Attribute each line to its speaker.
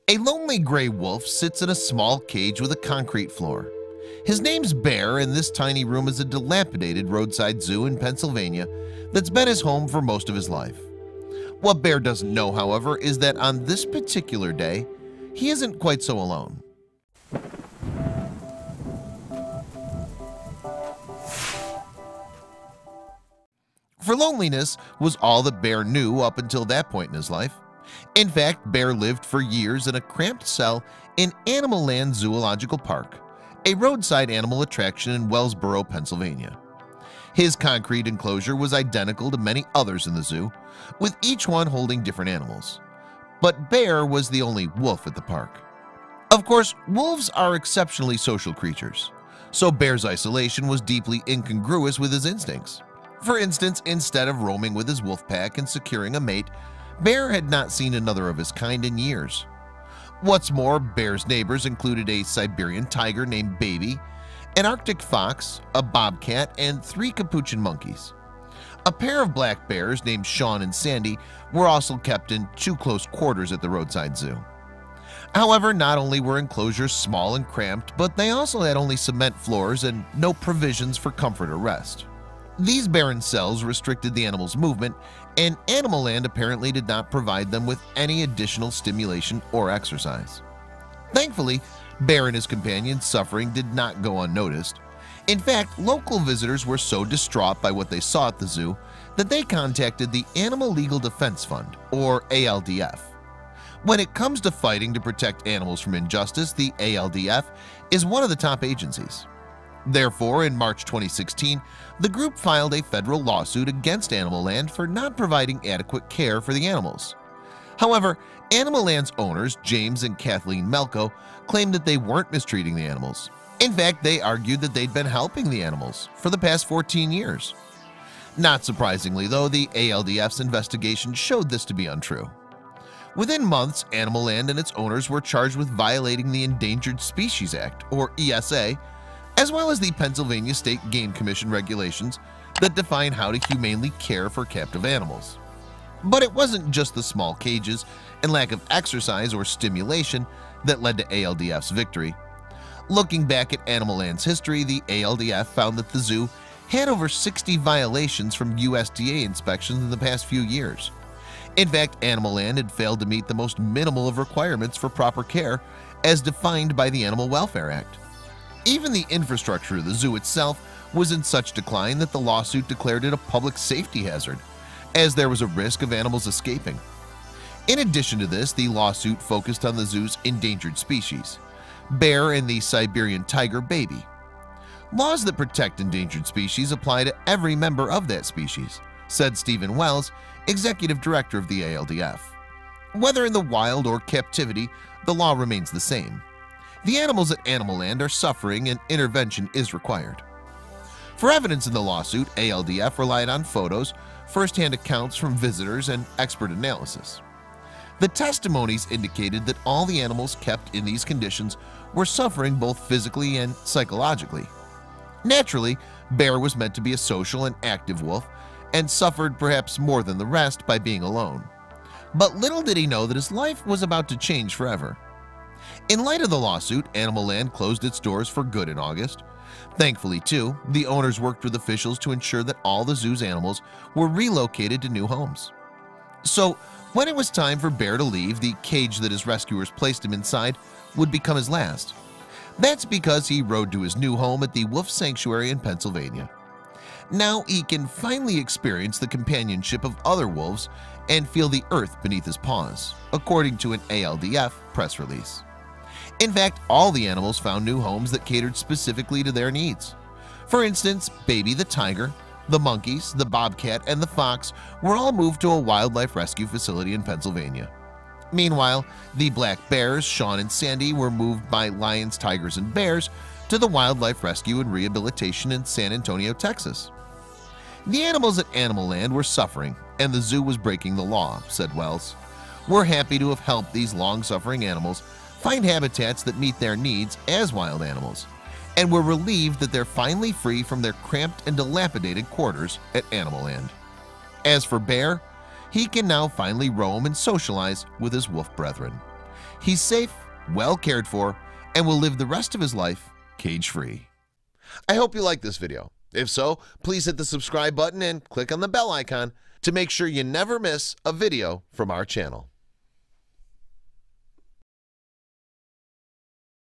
Speaker 1: A lonely gray wolf sits in a small cage with a concrete floor. His name's Bear, and this tiny room is a dilapidated roadside zoo in Pennsylvania that's been his home for most of his life. What Bear doesn't know, however, is that on this particular day, he isn't quite so alone. For loneliness was all that Bear knew up until that point in his life. In fact, Bear lived for years in a cramped cell in Animal Land Zoological Park, a roadside animal attraction in Wellsboro, Pennsylvania. His concrete enclosure was identical to many others in the zoo, with each one holding different animals. But Bear was the only wolf at the park. Of course, wolves are exceptionally social creatures, so Bear's isolation was deeply incongruous with his instincts. For instance, instead of roaming with his wolf pack and securing a mate, Bear had not seen another of his kind in years. What's more, Bear's neighbors included a Siberian tiger named Baby, an Arctic fox, a bobcat, and 3 capuchin monkeys. A pair of black bears named Sean and Sandy were also kept in 2 close quarters at the roadside zoo. However, not only were enclosures small and cramped, but they also had only cement floors and no provisions for comfort or rest. These barren cells restricted the animals' movement, and Animal Land apparently did not provide them with any additional stimulation or exercise. Thankfully, Bear and his companion's suffering did not go unnoticed. In fact, local visitors were so distraught by what they saw at the zoo that they contacted the Animal Legal Defense Fund, or ALDF. When it comes to fighting to protect animals from injustice, the ALDF is one of the top agencies. Therefore, in March 2016, the group filed a federal lawsuit against Animal Land for not providing adequate care for the animals. However, Animal Land's owners, James and Kathleen Melko, claimed that they weren't mistreating the animals. In fact, they argued that they'd been helping the animals for the past 14 years. Not surprisingly, though, the ALDF's investigation showed this to be untrue. Within months, Animal Land and its owners were charged with violating the Endangered Species Act, or ESA, as well as the Pennsylvania State Game Commission regulations that define how to humanely care for captive animals. But it wasn't just the small cages and lack of exercise or stimulation that led to ALDF's victory. Looking back at Animal Land's history, the ALDF found that the zoo had over 60 violations from USDA inspections in the past few years. In fact, Animal Land had failed to meet the most minimal of requirements for proper care as defined by the Animal Welfare Act. Even the infrastructure of the zoo itself was in such decline that the lawsuit declared it a public safety hazard, as there was a risk of animals escaping. In addition to this, the lawsuit focused on the zoo's endangered species, Bear and the Siberian tiger Baby. Laws that protect endangered species apply to every member of that species, said Stephen Wells, executive director of the ALDF. Whether in the wild or captivity, the law remains the same. The animals at Animal Land are suffering and intervention is required. For evidence in the lawsuit, ALDF relied on photos, first-hand accounts from visitors, and expert analysis. The testimonies indicated that all the animals kept in these conditions were suffering both physically and psychologically. Naturally, Bear was meant to be a social and active wolf and suffered perhaps more than the rest by being alone. But little did he know that his life was about to change forever. In light of the lawsuit, Animal Land closed its doors for good in August. Thankfully, too, the owners worked with officials to ensure that all the zoo's animals were relocated to new homes. So, when it was time for Bear to leave, the cage that his rescuers placed him inside would become his last. That's because he rode to his new home at the Wolf Sanctuary in Pennsylvania. Now he can finally experience the companionship of other wolves and feel the earth beneath his paws, according to an ALDF press release. In fact, all the animals found new homes that catered specifically to their needs. For instance, Baby the tiger, the monkeys, the bobcat, and the fox were all moved to a wildlife rescue facility in Pennsylvania. Meanwhile, the black bears, Sean and Sandy, were moved by lions, tigers, and bears to the Wildlife Rescue and Rehabilitation in San Antonio, Texas. The animals at Animal Land were suffering, and the zoo was breaking the law, said Wells. We're happy to have helped these long-suffering animals find habitats that meet their needs as wild animals, and we're relieved that they're finally free from their cramped and dilapidated quarters at Animal Land. As for Bear, he can now finally roam and socialize with his wolf brethren. He's safe, well cared for, and will live the rest of his life cage-free. I hope you liked this video. If so, please hit the subscribe button and click on the bell icon to make sure you never miss a video from our channel.